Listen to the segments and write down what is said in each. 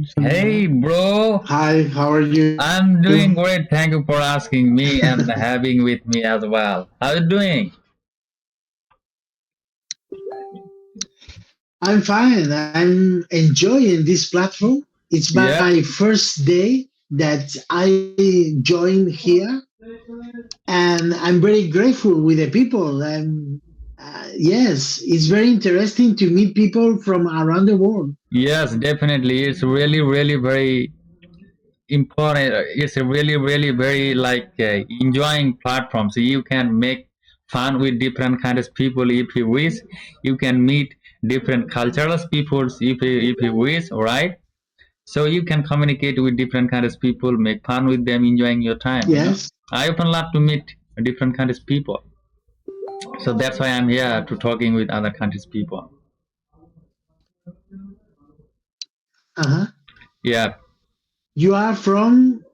Hey, bro. Hi, how are you? I'm doing great. Thank you for asking me and having with me as well. How you doing? I'm fine. I'm enjoying this platform. It's Yep. my first day that I joined here, and I'm very grateful with the people. And yes, it's very interesting to meet people from around the world. Yes, definitely. It's really, really very important. It's a really, really very enjoying platform. So you can make fun with different kinds of people if you wish. You can meet different cultural peoples if you wish, right? So you can communicate with different kinds of people, make fun with them, enjoying your time. Yes. I often love to meet different kinds of people. So that's why I'm here to talking with other countries people. Uh-huh. Yeah. You are from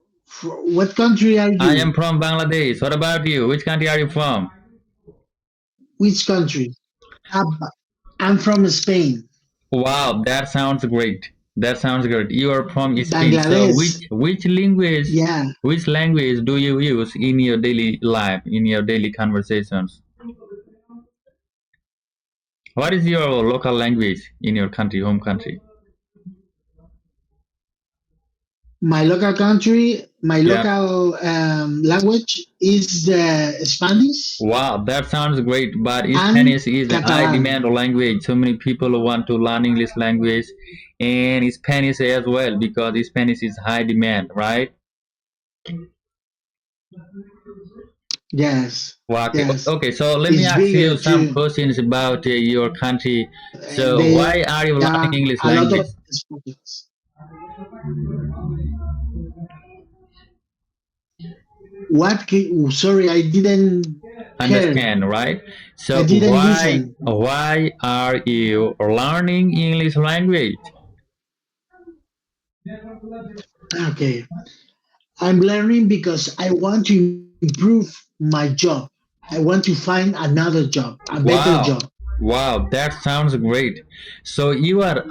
what country are I am you? from Bangladesh. What about you? Which country are you from? Which country? Uh, I'm from Spain, Wow, that sounds great. That sounds great. You are from Spain. So Bangladesh. which Yeah. which language do you use in your daily life, in your daily conversations? What is your local language in your country, home country? My Yeah. local language is Spanish Wow, that sounds great. But and Spanish is a high Catalan. demand language. So many people want to learn English language and Spanish as well because Spanish is high demand, right? Yes, Wow, okay, yes, okay, so let me it's ask you bigger some too. questions about your country. So There why are you learning are English a lot language? of sports. Sorry, I didn't hear. Understand, right? I So didn't why listen. why are you learning English language? Okay, I'm learning because I want to improve my job. I want to find another job, a better Wow. job. Wow, that sounds great. So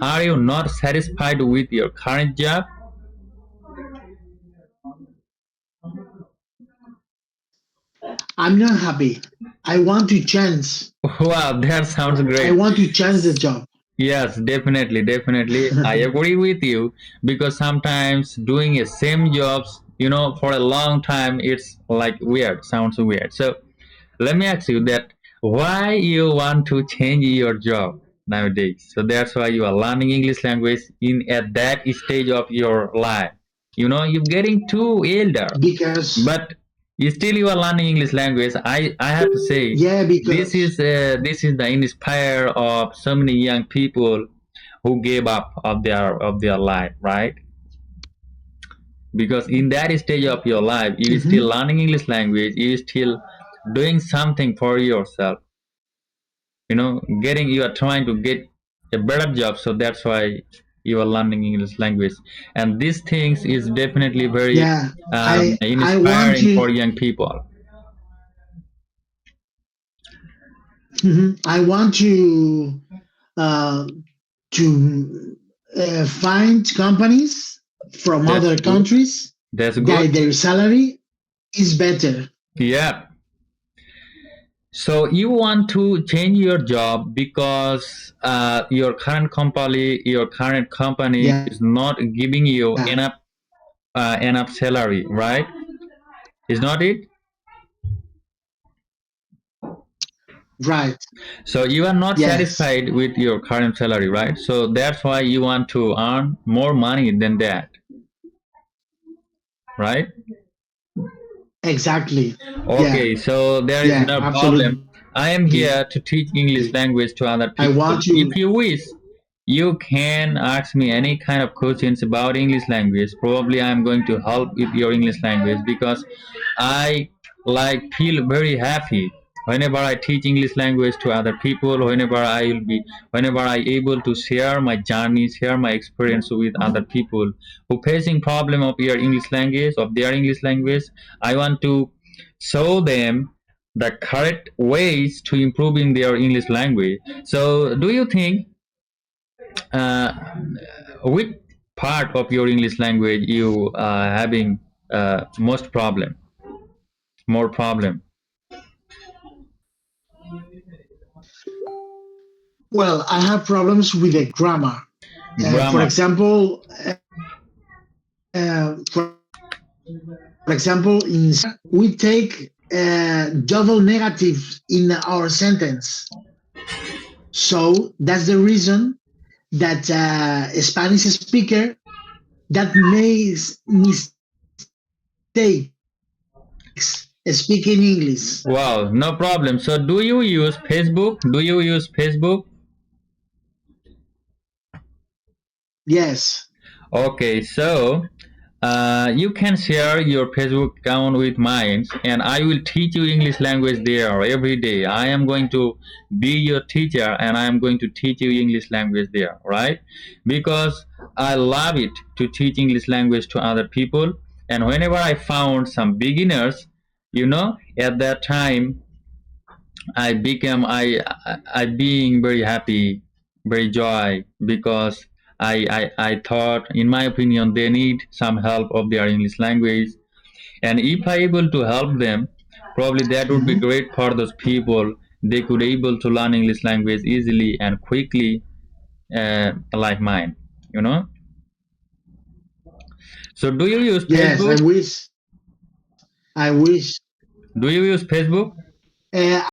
are you not satisfied with your current job? I'm not happy. I want to change. Wow, that sounds I great. want to change the job. Yes, definitely, definitely. I agree with you because sometimes doing a same jobs, for a long time, it's like weird, sounds weird. So let me ask you that why you want to change your job nowadays? So that's why you are learning English language in at that stage of your life. You're getting too elder, because but you are learning English language. I have to say yeah, this is the inspire of so many young people who gave up of their life, right? Because in that stage of your life, you still mhm. learning English language, you still doing something for yourself. You are trying to get a better job, so that's why you are learning English language, and these things is definitely very Yeah, I want inspiring to for young people. I want uh, to find companies from That's other good. countries That's good. that their salary is better. Yeah. So you want to change your job because your current company Yeah, is not giving you enough salary, right? Is not it? right. So you are not Yes, satisfied with your current salary, right? So that's why you want to earn more money than that, right? exactly. Yeah, Okay, so there is yeah, no problem. absolutely. I am here to teach English language to other I people. want If to. you wish, you can ask me any kind of questions about English language. Probably I'm going to help with your English language because I feel very happy whenever I teach English language to other people, whenever I able to share my journey, share my experience with other people who facing problem of their English language. I want to show them the correct ways to improving their English language. So do you think uh, which part of your English language you having most problem, more problem? Well, I have problems with the grammar. For Grammar. example, for example, in we take double negatives in our sentence. So that's the reason that a Spanish speaker that makes mistakes speaking English. Wow, no problem. So do you use Facebook? Do you use Facebook? Yes. Okay, so you can share your Facebook account with mine, and I will teach you English language there every day. I am going to be your teacher, and I am going to teach you English language there, right? Because I love it to teach English language to other people, and whenever I found some beginners, at that time I became I being very happy, very joy because I thought, in my opinion, they need some help of their English language, and if I able to help them, probably that would be Mhm. great for those people. They could able to learn English language easily and quickly, like mine. You know. So do you use Yes, I Facebook? wish. I wish. Do you use Facebook? Uh,